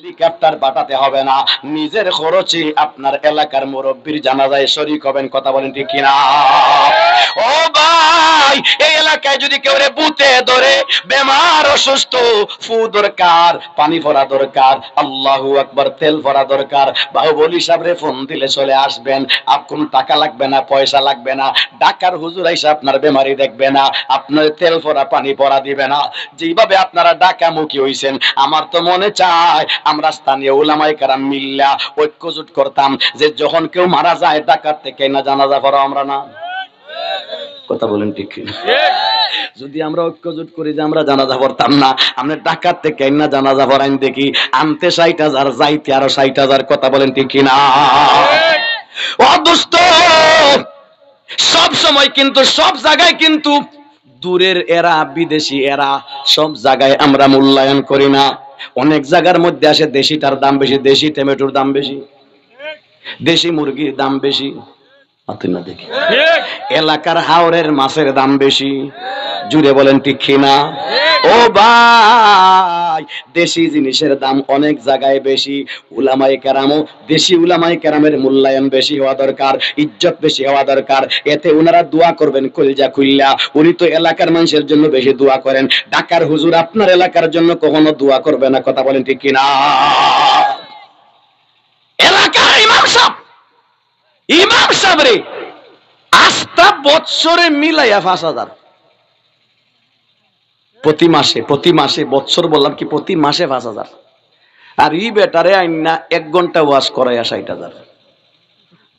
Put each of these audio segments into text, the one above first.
Helicopter পাঠাতে হবে না, নিজের খরচে আপনার এলাকার মুরব্বীর জানাজায় শরীক হবেন। কথা বলেন ঠিক কিনা? ও ভাই, এই এলাকায় যদি কেউ বুতে ধরে, বেমার অসুস্থ, ফু দরকার, পানি ভরা দরকার, আল্লাহু আকবার, তেল ভরা দরকার, বাহুবলী সাহেবরে ফোন দিলে চলে আসবেন। কোনো টাকা লাগবে না, পয়সা লাগবে না, ঢাকার হুজুর আইসা আপনার বেমারি দেখবে না, আপনার তেল ভরা পানি ভরা দিবে না। যেভাবে আপনারা ঢাকামুখী হইছেন, আমার তো মনে চায় আমরা স্থানীয় উলামায়ে কেরাম মিল্লা ঐক্যজোট করতাম, যে যখন কেউ মারা যায় ঢাকার থেকে না জানাজা পড়া আমরা না। কথা বলেন ঠিক কিনা? যদি আমরা ঐক্যজোট করি যে আমরা জানাজা পড়তাম না, আমরা ঢাকার থেকে না জানাজা পড়াইন দেখি, আনতে 60,000 যাইতে আরো 60,000। কথা বলেন ঠিক কিনা? ও দোস্ত, সব সময় কিন্তু সব জায়গায় কিন্তু দূরের এরা, বিদেশি এরা, সব জায়গায় আমরা মূল্যায়ন করি না। অনেক জায়গার মধ্যে আসে দেশিটার দাম বেশি, দেশি টমেটোর দাম বেশি, দেশি মুরগির দাম বেশি, না দেখি এলাকার হাওরের মাছের দাম বেশি। জুড়ে বলেন ঠিক কিনা? ও ভাই, দেশি জিনিসের দাম অনেক জায়গায় বেশি। উলামায়ে কেরামও, দেশি উলামায়ে কেরামের মূল্যায়ন বেশি হওয়া দরকার, ইজ্জত বেশি হওয়া দরকার। এতে ওনারা দোয়া করবেন কলজা খুইল্লা। উনি তো এলাকার মানুষের জন্য বেশি দোয়া করেন, ঢাকার হুজুর আপনার এলাকার জন্য কখনো দোয়া করবে না। কথা বলেন ঠিক কিনা? এলাকার ইমাম সাহেব রে আস্থা বৎসরে মিলাইয়া 5,000 প্রতি মাসে, বৎসর বললাম কি, প্রতি মাসে 5,000। আর ই বেটারে আইনা 1 ঘন্টা ওয়াজ করাইয়া 60,000।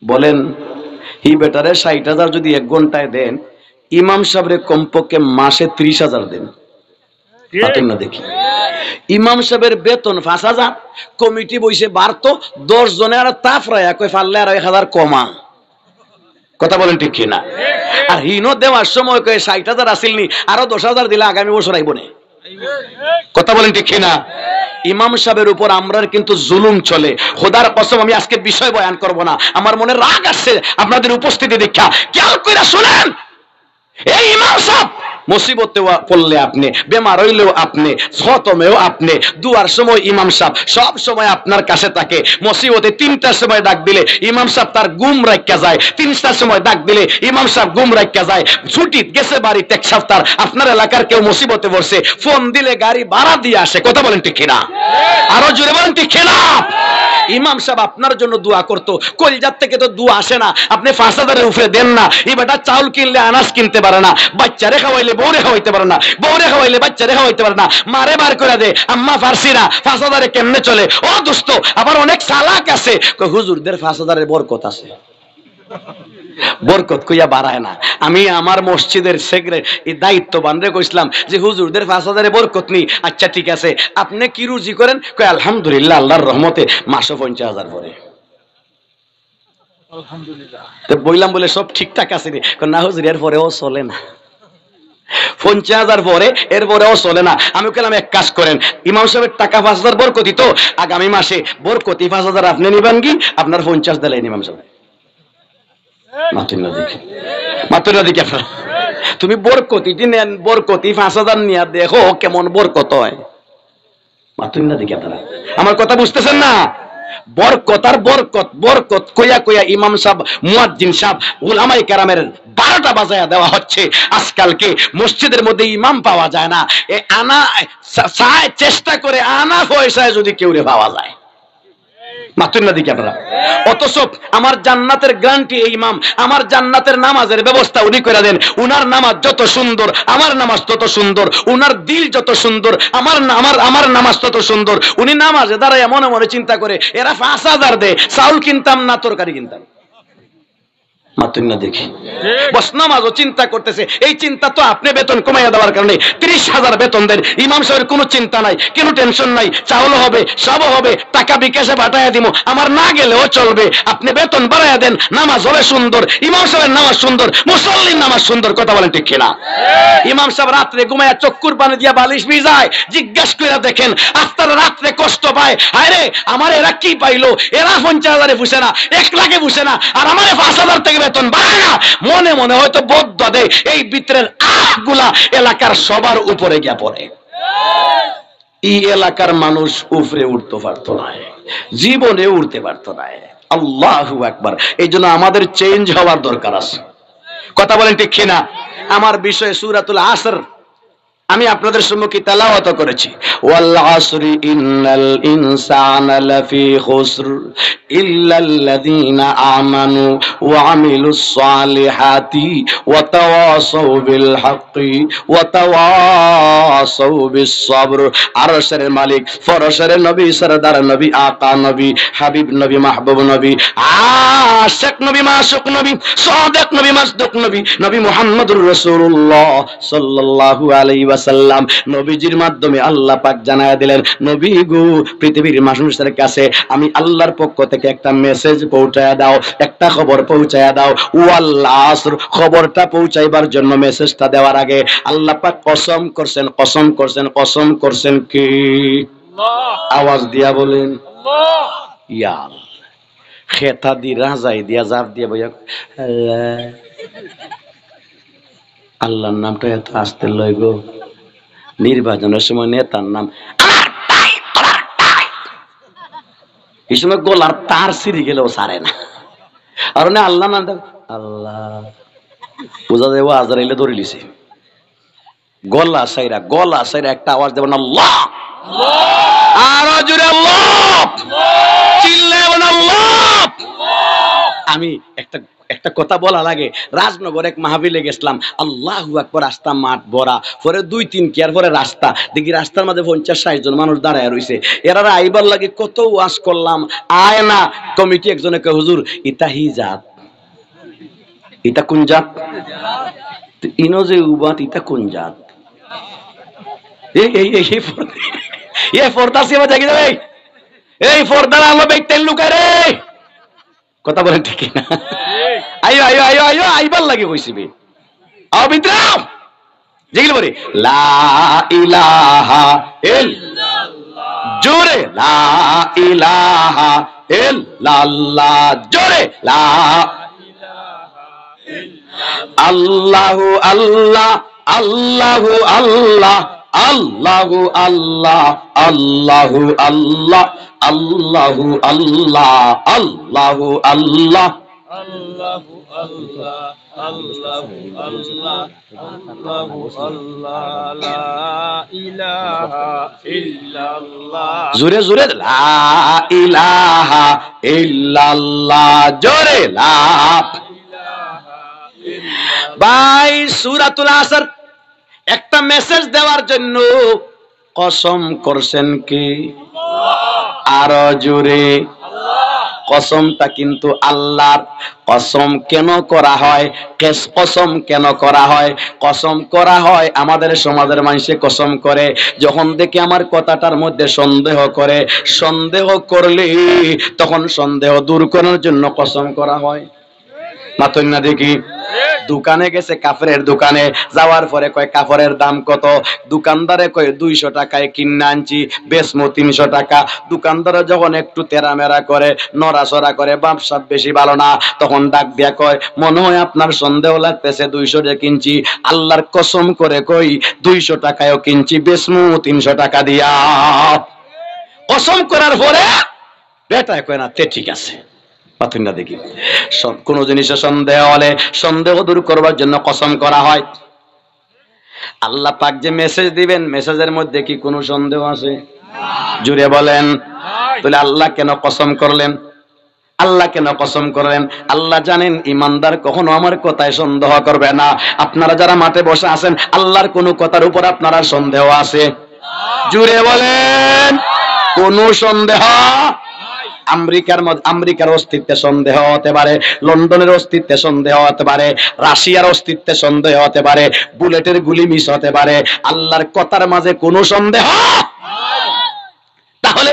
বলেন, ই বেটারে 60,000 যদি 1 ঘন্টায় দেন, ইমাম সাহেবরে কমপক্ষে মাসে 30,000 দেন। না দেখি ইমাম সাহেবের বেতন 5,000, কমিটি বইসে বাড়তো 10 জনে আর তাফরায়া কই ফাললে আর 1,000 কমা। কথা বলেন ঠিক কিনা? আর হিনো দেওয়ার সময় কয়ে 60,000 আসিলনি, আরো 10,000 দিলে আগামী বছর আইব না। কথা বলেন ঠিক কিনা? ইমাম সাহেবের উপর আমরার কিন্তু জুলুম চলে। খোদার কসম, আমি আজকে বিষয় বয়ান করব না, আমার মনে রাগ আসছে আপনাদের উপস্থিতি দেখা। খেয়াল কইরা শুনেন, এই ইমাম সাহেব মুসিবতে পড়লে আপনি, বেমার হইলেও আপনি, খতমেও আপনি, দুয়ার সময় ইমাম সাহেব সব সময় আপনার কাছে থাকে। মুসিবতে 3টার সময় ডাক দিলে ইমাম সাহেব তার ঘুম রাখিয়া যায়, 3টার সময় ডাক দিলে ইমাম সাহেব ঘুম রাখিয়া যায়। ছুটি গেছে বাড়িতে 1 সপ্তাহ, আপনার এলাকার কেউ মুসিবতে পড়ছে, ফোন দিলে গাড়ি ভাড়া দিয়ে আসে। কথা বলেন ঠিক কিনা? আরো জোরে বলেন ঠিক কিনা? ইমাম সাহেব আপনার জন্য দোয়া করতো, কলজার থেকে তো দোয়া আসে না। আপনি 5,000-এর উপরে দেন না, এই বেটা চাউল কিনলে আনাজ কিনতে পারে না, বাচ্চারে খাওয়াইলে বউরে খাওয়াইতে পারে না, বউরে খাওয়াইলে বাচ্চারে খাওয়াইতে পারে না, মারে বার করে দে, আম্মা পারছি না, 5,000-এ কেমনে চলে? ও দোস্ত, আবার অনেক চালাক আছে, হুজুরদের 5,000-এর বরকত আছে। বরকত কইয়া বাড়ায় না। আমি আমার মসজিদের সেক্রেটারি দায়িত্ববান রে কইছিলাম যে হুজুরদের 5,000-এ বরকত নেই। আচ্ছা ঠিক আছে, আপনি কি রুজি করেন? কই আলহামদুলিল্লাহ, আল্লাহর রহমতে মাসে 50,000 পড়ে। আলহামদুলিল্লাহ। তো বললাম বলে সব ঠিকঠাক আছে রে? না হুজুর, এর পরেও চলে না, 50,000 পরে এরপরেও চলে না। আমি বললাম এক কাজ করেন, ইমাম সাহেবের টাকা 5,000 বরকতি, তো আগামী মাসে বরকতি 5,000 আপনি নিবেন কি? আপনার 50 দিলেন ইমাম সাহেব। তুমি বরকতি নেন, বরকতি 5,000 নিয়ে দেখো কেমন বরকত হয়। আমার কথা বুঝতেছেন না? বরকত আর বরকত, বরকত কইয়া কইয়া ইমাম সাহেব, মুয়াজ্জিন সাহেব, উলামায়ে কেরামের 12টা বাজায়া দেওয়া হচ্ছে। আজকালকে মসজিদের মধ্যে ইমাম পাওয়া যায় না, আনা চেষ্টা করে আনা পয়সায় যদি কেউ রে পাওয়া যায়। অথচ আমার জান্নাতের গ্যারান্টি এই ইমাম, আমার জান্নাতের নামাজের ব্যবস্থা উনি করে দেন। উনার নামাজ যত সুন্দর আমার নামাজ তত সুন্দর, উনার দিল যত সুন্দর আমার নামাজ তত সুন্দর। উনি নামাজে দাঁড়ায় মনে মনে চিন্তা করে, এরা 5,000 দেয়, চাউল কিনতাম না তরকারি কিনতাম। দেখি বস নামাজও চিন্তা করতেছে, এই চিন্তা তো আপনি বেতন কমাইয়া দেওয়ার কারণে 30,000 বেতন দেন। ইমাম সাহেবের কোনো চিন্তা নাই, কোনো টেনশন নাই, চাউল হবে, সব হবে, টাকা বিকাশে পাঠাইয়া দিব, আমার না গেলেও চলবে। আপনি বেতন বাড়াইয়া দেন, নামাজ হবে সুন্দর, ইমাম সাহেবের নামাজ সুন্দর, মুসল্লির নামাজ সুন্দর। কথা বলেন ঠিক কিনা? ইমাম সাহেব রাত্রে ঘুমাইয়া চক্কুর পানি দিয়া বালিশ ভিজায়, জিজ্ঞেস করে দেখেন আফতার রাত্রে কষ্ট পায়। হায় রে, আমার এরা কি পাইলো? এরা 50,000-এ ফুসে না, 1 লাখে ফুসে না, আর আমার 5,000 থেকে বেতন বাড়ে না। মনে মনে হয়তো বদ্ধ দেয়, এই ভিতরের আগুলা এলাকার সবার উপরে গিয়া পড়ে। এই এলাকার মানুষ উপরে উঠতে পারতো না, জীবনে উঠতে পারতো না। আল্লাহু আকবার। এই জন্য আমাদের চেঞ্জ হওয়ার দরকার আছে। কথা বলেন ঠিক কিনা? আমার বিষয়ে সূরাতুল আসর আমি আপনাদের সম্মুখে তেলাওয়াত করেছি। ওয়াল আসরি ইন্নাল ইনসানা লাফি খুসর ইল্লাল্লাযীনা আমানু ওয়া আমিলুস সালিহাতি ওয়া তাওয়াসাউ বিল হাক্কি ওয়া তাওয়াসাউ বিস সবর। আরশের মালিক, ফরশের নবী, সরদার নবী, আকা নবী, হাবিব নবী, মাহবুব নবী, আশিক নবী, মাসুক নবী, সাদিক নবী, মাসদুক নবী, নবী মুহাম্মদুর রাসূলুল্লাহ সাল্লাল্লাহু আলাইহি ওয়াসাল্লাম নবীজির মাধ্যমে আল্লাহ পাক জানায়া দিলেন, নবী গো, পৃথিবীর মানুষের কাছে আমি আল্লাহর পক্ষ থেকে একটা মেসেজ পৌঁছায়া দাও, একটা খবর পৌঁছায়া দাও। ওয়াল আসর, খবরটা পৌঁছাইবার জন্য মেসেজটা দেওয়ার আগে আল্লাহ পাক কসম করছেন, কসম করছেন, কসম করছেন কি? আল্লাহ। আওয়াজ দিয়া বলেন আল্লাহ। ইয়া খেতা দি রাজাই দিয়া জাপ দিয়া বইয়া আল্লাহর নামটা এত আসতে লয় গো। নির্বাচনের সময় নেতার নাম এই সময় গোলার তার সিঁড়ি গেলেও সারে না। আর না আল্লাহ নাম আল্লাহ বোঝা যাবো আজরাইলে ধরে লিছে গলা সাইরা একটা আওয়াজ দেবেন আল্লাহ, আর জোরে আল্লাহ, চিল্লাবেন আল্লাহ। আমি একটা কথা বলা লাগে, রাজনগর এক মাহফিলে গেছিলাম, আল্লাহু আকবার, রাস্তা মাঠ ভরা, পরে 2-3 কেয়ার পরে রাস্তা দেখি রাস্তার মধ্যে 50-60 জন মানুষ দাঁড়ায় রইছে। এরা আইবার লাগে কত ওয়াজ করলাম, আয় না। কমিটি একজনে কয়, হুজুর ইতা হিজাত, ইতা কোন জাত? ইনো যে উবাত, ইতা কোন জাত? এই পর্দা সেবা জাগি যাবে, এই পর্দার আলো বেকতেন লুকায় রে। কথা বলেন ঠিক না? আইও আইও আইও আইও আইবার লাগে কইছিবি আও বিদ্রাম যেগুলো বলে লা ইলাহা ইল্লাল্লাহ, জোরে লা ইলাহা ইল্লাল্লাহ, জোরে লা ইলাহা ইল্লাল্লাহ, আল্লাহু আল্লাহ, আল্লাহু আল্লাহ, আল্লাহু আল্লাহ, আল্লাহু আল্লাহ, আল্লাহু আল্লাহ, আল্লাহু আল্লাহ, আল্লাহু আল্লাহ, আল্লাহু আল্লাহ, আল্লাহু আল্লাহ, লা ইলাহা ইল্লাল্লাহ, জোরে জোরে লা ইলাহা ইল্লাল্লাহ, জোরে লা ইলাহা ইল্লাল্লাহ। ভাই সূরাতুল আসর একটা মেসেজ দেওয়ার জন্য কসম করছেন কি? আরো জোরে কসমটা কিন্তু আল্লাহর। কসম কেন করা হয়? কসম কেন করা হয়? কসম করা হয় আমাদের সমাজের মানুষে কসম করে যখন দেখে আমার কথাটার মধ্যে সন্দেহ করে, সন্দেহ করলে তখন সন্দেহ দূর করার জন্য কসম করা হয়। মাতন না দেখি দোকানে গেছে, কাপড়ের দোকানে যাওয়ার পরে কয় কাপড়ের দাম কত? দোকানদারে কয় 200 টাকায় কিনে আনছি, বেচমো 300 টাকা। দোকানদারে যখন একটু তেরামেরা করে, নড়াচড়া করে, ব্যবসা বেশি ভালো না, তখন ডাক দিয়া কয় মনে হয় আপনার সন্দেহ লাগতেছে 200 টাকা কিনছি, আল্লাহর কসম করে কই 200 টাকায়ও কিনছি, বেচমো 300 টাকা দিয়া। কসম করার পরে বেটায় কয় না তে ঠিক আছে। দেখি কোন জিনিসে সন্দেহ হলে সন্দেহ দূর করবার জন্য কসম করা হয়। আল্লাহ পাক যে মেসেজ দিবেন, মেসেজের মধ্যে কি কোনো সন্দেহ আছে? জুড়ে বলেন। তাহলে আল্লাহ কেন কসম করলেন? আল্লাহ কেন কসম করলেন? আল্লাহ জানেন ইমানদার কখনো আমার কথায় সন্দেহ করবে না। আপনারা যারা মাঠে বসে আছেন, আল্লাহর কোন কথার উপর আপনারা সন্দেহ আছে? জুড়ে বলেন। কোন সন্দেহ? আমেরিকার অস্তিত্বে সন্দেহ হতে পারে, লন্ডনের অস্তিত্বে সন্দেহ হতে পারে, রাশিয়ার অস্তিত্বে সন্দেহ হতে পারে, বুলেটের গুলি মিস হতে পারে, আল্লাহর কথার মাঝে কোনো সন্দেহ। তাহলে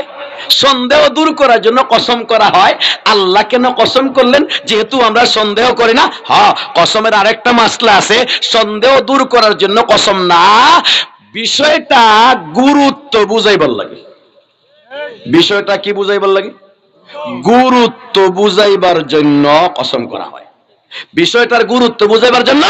সন্দেহ দূর করার জন্য কসম করা হয়। আল্লাহ কেন কসম করলেন? যেহেতু আমরা সন্দেহ করি না। হ্যাঁ, কসমের আরেকটা মাসলা আছে, সন্দেহ দূর করার জন্য কসম না, বিষয়টা গুরুত্ব বুঝাইবার লাগে। বিষয়টা কি বুঝাইবার লাগে? গুরুত্ব বুঝাইবার জন্য কসম করা হয়। বিষয়টার গুরুত্ব বুঝাইবার জন্য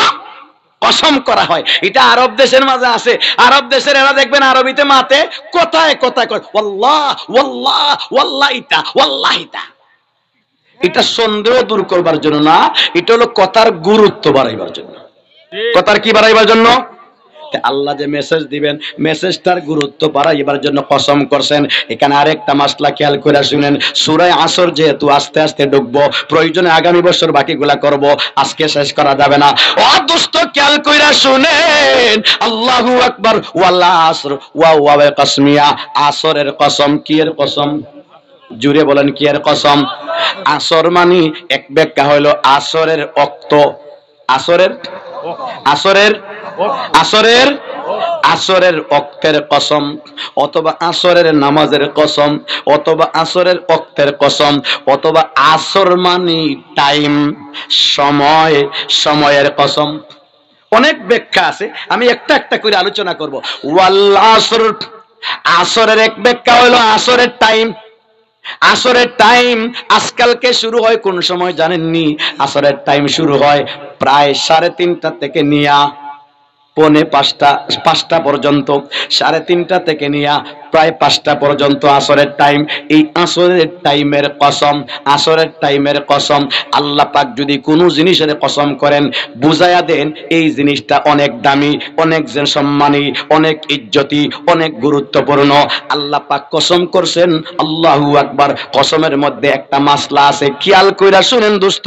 কসম করা হয়। এটা আরব দেশের মাঝে আছে। আরব দেশের এরা দেখবেন আরবিতে মাতে কথায় কথায় কয় ওয়াল্লাহ ওয়াল্লাহ ওয়াল্লাহিতা ওয়াল্লাহিতা। এটা সন্দেহ দূর করবার জন্য না, এটা হলো কথার গুরুত্ব বাড়াইবার জন্য। কথার কি বাড়াইবার জন্য? আল্লাহ যে মেসেজ দিবেন, মেসেজটার গুরুত্ব বাড়াইবার জন্য কসম করছেন। এখানে আরেকটা মাসলা খেয়াল করে শুনেন। সূরা আসর যেহেতু আস্তে আস্তে ঢুকবো, প্রয়োজনে আগামী বছর বাকিগুলা করব, আজকে শেষ করা যাবে না। ও দোস্ত খেয়াল করে শুনেন, আল্লাহু আকবার। ওয়াল আসর ওয়া ওয়া কসমিয়া, আসরের কসম। কি এর কসম? জুড়ে বলেন কি এর কসম? আসর মানে এক ব্যাখ্যা হইল আসরের ওয়াক্ত, আসরের আসরের আসরের আসরের ওয়াক্তের কসম, অথবা আসরের নামাজের কসম, অথবা আসরের ওয়াক্তের কসম, অথবা আসর মানে টাইম, সময়, সময়ের কসম। অনেক ব্যাখ্যা আছে, আমি একটা একটা করে আলোচনা করব। ওয়াল আসর, আসরের এক ব্যাখ্যা হলো আসরের টাইম। আসরের টাইম আজকালকে শুরু হয় কোন সময় জানেননি? আসরের টাইম শুরু হয় প্রায় 3:30 থেকে নিয়া পৌনে 5টা পর্যন্ত, 3:30 থেকে নিয়া প্রায় 5টা পর্যন্ত আসরের টাইম। এই আসরের টাইমের কসম, আসরের টাইমের কসম। আল্লাহ পাক যদি কোনো জিনিসের কসম করেন, বুঝাইয়া দেন এই জিনিসটা অনেক দামি, অনেক সম্মানী, অনেক ইজ্জতি, অনেক গুরুত্বপূর্ণ। আল্লাহ পাক কসম করছেন, আল্লাহু আকবার। কসমের মধ্যে একটা মাসলা আছে, খেয়াল কইরা শুনেন দোস্ত।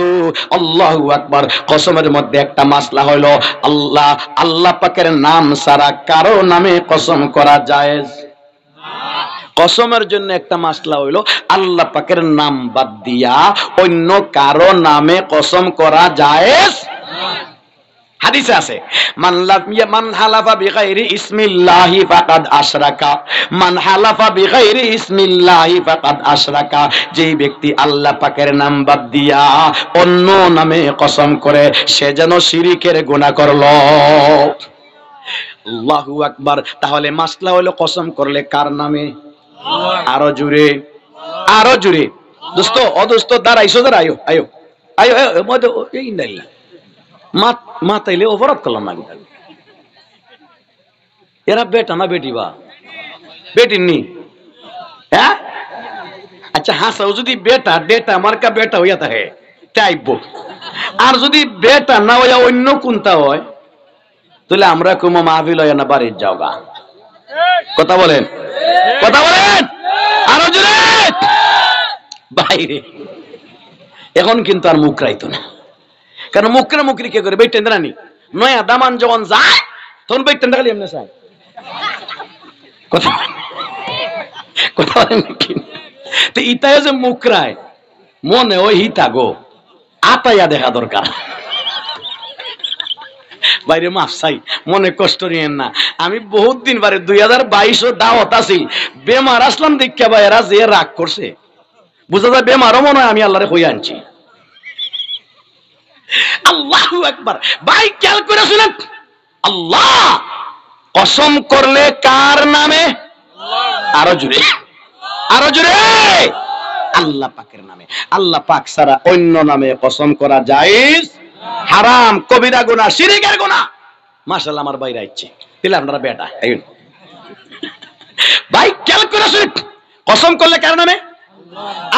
আল্লাহু আকবার। কসমের মধ্যে একটা মাসলা হলো আল্লাহ, আল্লাহ পাকের নাম ছাড়া কারো নামে কসম করা জায়েজ। কসমের জন্য একটা মাসলা হইল আল্লাহ পাকের নাম বাদ দিয়া অন্য কারো নামে কসম করা জায়েজ। হাদিসে আছে, মান হালাফা বিগাইরি ইসমিল্লাহি ফাকাদ আশরাকা, মান হালাফা বিগাইরি ইসমিল্লাহি ফাকাদ আশরাকা। যেই ব্যক্তি আল্লাহ পাকের নাম বাদ দিয়া অন্য নামে কসম করে, সে যেন শিরকের গুনাহ করলো। আল্লাহু আকবার। তাহলে মাসলা হলো কসম করলে কার নামে? আরো জুড়ে, আরো জুড়ে। দোস্ত ও দোস্ত দাঁড়াইছো, দাঁড়াইও, আয়ো আয়ো আয়ো। এই নাই মা তাইলে অপরাধ করলাম না। এরা বেটা না বেটি? বা বেটির নি? হ্যাঁ আচ্ছা, হাসাও যদি বেটা, বেটা মার্কা বেটা হইয়া থাকে টাইপ। আর যদি বেটা না হইয়া অন্য কোনটা হয়, তাহলে আমরা কুমা মাহফিল হয় না বাড়ির যাওগা। কথা বলেন, কথা বলেন, আরো জোরে বাইরে। এখন কিন্তু আর মুখ রাইতো না, কারণ মুখরে মুখরি কে করে বেটেন রানি নয়া দামান যখন যায় তখন বেটেন খালি এমনি চায়। কথা কথা বলেন কি? তো ইতায় যে মুখরায় মনে ওই হিতা গো আতাইয়া দেখা দরকার। বাইরে মাফ চাই, মনে কষ্ট নিয়েন না। আমি বহুত দিন বারে 2022 দাওয়াত আছি, বেমার আসলাম দীক্ষা ভাইয়েরা যে রাগ করছে, বুঝা যায় বেমারও মনে হয় আমি আল্লাহরে হইয়া আনছি। আল্লাহু আকবার। ভাই খেয়াল করে শুনেন, আল্লাহ কসম করলে কার নামে? আরো জুড়ে, আরো জুড়ে। আল্লাহ পাকের নামে। আল্লাহ পাক ছাড়া অন্য নামে কসম করা জায়েজ, হারাম, কবিরা গুনাহ, শিরকের গুনাহ। মাশাআল্লাহ আমার বাইরে আইছে, তাহলে আপনারা বেটা ভাই খেয়াল করে শুনেন, কসম করলে কার নামে?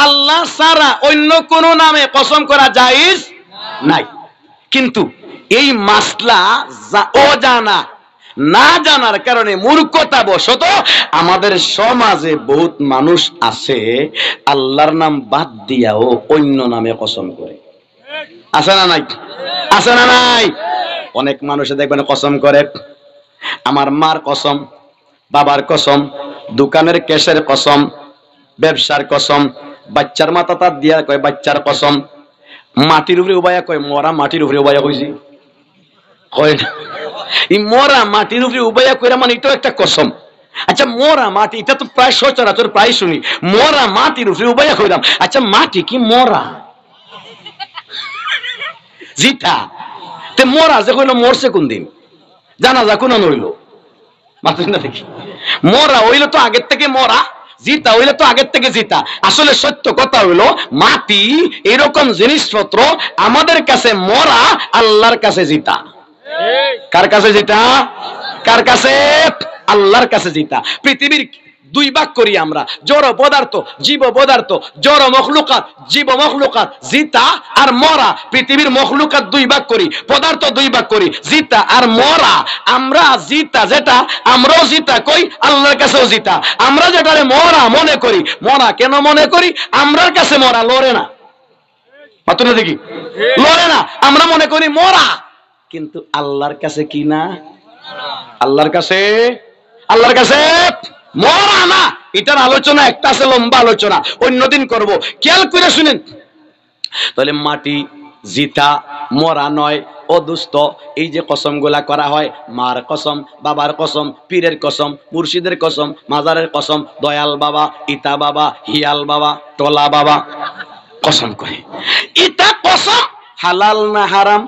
আল্লাহ ছাড়া অন্য কোন নামে কসম করা জায়েজ নাই। কিন্তু এই মাসলা অজানা, না জানার কারণে মূর্খতা বশত আমাদের সমাজে বহুত মানুষ আছে আল্লাহর নাম বাদ দিয়াও অন্য নামে কসম করে। আছে না নাই? আছে না নাই? অনেক মানুষে দেখবেন কসম করে, আমার মার কসম, বাবার কসম, দোকানের ক্যাশের কসম, ব্যবসার কসম, বাচ্চার মাথা তার দিয়া কয় বাচ্চার কসম, মাটির উপরে উবায়া কয় মরা মাটির উপরে উবায়া কইছি, কয় না? এই মরা মাটির উপরে উবায়া কইরা মানে এটাও একটা কসম। আচ্ছা মরা মাটি, এটা তো প্রায় সচরাচর প্রায় শুনি, মরা মাটির উপরে উবায়া কইরাম। আচ্ছা মাটি কি মরা? জিতা তে মরা যে কইলো মরছে কোন দিন? জানাজা কোন হইলো? মাত্র না দেখি মরা হইলো তো আগের থেকে মরা, জিতা হইলে তো আগের থেকে জিতা। আসলে সত্য কথা হইলো মাটি এরকম জিনিসপত্র আমাদের কাছে মরা, আল্লাহর কাছে জিতা। কার কাছে জিতা? কার কাছে? আল্লাহর কাছে জিতা। পৃথিবীর দুই ভাগ করি আমরা, জড় পদার্থ, জীব পদার্থ। জড় মখলুকাত, জীব মখলুকাত, জিতা আর মরা। পৃথিবীর মখলুকাত দুই ভাগ করি, পদার্থ দুই ভাগ করি, জিতা আর মরা। আমরা জিতা যেটা, আমরাও জিতা কই, আল্লাহর কাছেও জিতা। আমরা যেটারে মরা মনে করি, মরা কেন মনে করি? আমরার কাছে মরা লড়ে না, মাত্র দেখি লড়ে না, আমরা মনে করি মরা। কিন্তু আল্লাহর কাছে কি না? আল্লাহর কাছে, আল্লাহর কাছে মরা না। এটার আলোচনা একটা আছে, লম্বা আলোচনা, অন্যদিন করব। খেয়াল করে শুনেন তাহলে, মাটি জিতা, মরা নয়। ও দুস্থ, এই যে কসম গুলা করা হয়, মার কসম, বাবার কসম, পীরের কসম, মুর্শিদের কসম, মাজারের কসম, দয়াল বাবা, ইতা বাবা, হিয়াল বাবা, টোলা বাবা কসম করে। ইতা কসম হালাল না হারাম?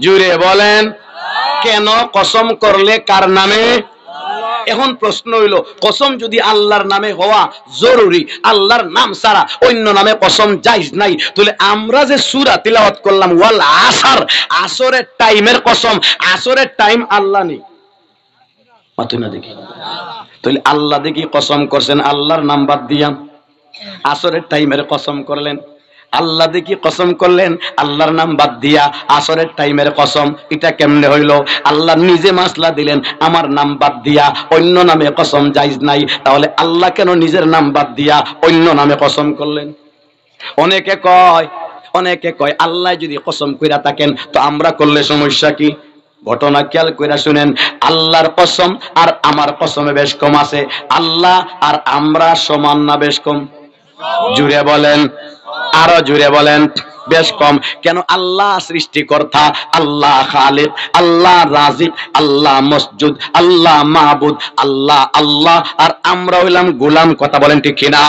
জুড়ে বলেন। কেন কসম করলে? কার নামে? এখন প্রশ্ন হইল, কসম যদি আল্লাহর নামে হওয়া জরুরি, আল্লাহর নাম ছাড়া অন্য নামে কসম জায়েজ নাই, তাহলে আমরা যে সূরা তিলাওয়াত করলাম ওয়াল আসর, আসরের টাইমের কসম, আসরের টাইম আল্লাহ নেই, মাথুই না দেখি। তাহলে আল্লাহ দেখি কসম করছেন আল্লাহর নাম বাদ দিয়া, আসরের টাইমের কসম করলেন। আল্লাহ দেখি কসম করলেন আল্লাহর নাম বাদ দিয়া, আসরের টাইমের কসম। এটা কেমনে হইল? আল্লাহ নিজে মাসলা দিলেন, আমার নাম বাদ দিয়া অন্য নামে কসম জায়েজ নাই, তাহলে আল্লাহ কেন নিজের নাম বাদ দিয়া অন্য নামে কসম করলেন? অনেকে কয় আল্লাহ যদি কসম কইরা থাকেন তো আমরা করলে সমস্যা কি? ঘটনা খেয়াল কইরা শুনেন, আল্লাহর কসম আর আমার কসমে বেশ কম আছে। আল্লাহ আর আমরা সমান না বেশ কম? জুড়ে বলেন, আরো জুড়ে বলেন। বেশ কম। কেন? আল্লাহ সৃষ্টিকর্তা, আল্লাহ খালিক, আল্লাহ রাজিক, আল্লাহ মসজুদ, আল্লাহ মাহবুদ, আল্লাহ আল্লাহ, আর আমরা হইলাম গোলাম। কথা বলেন ঠিক কিনা?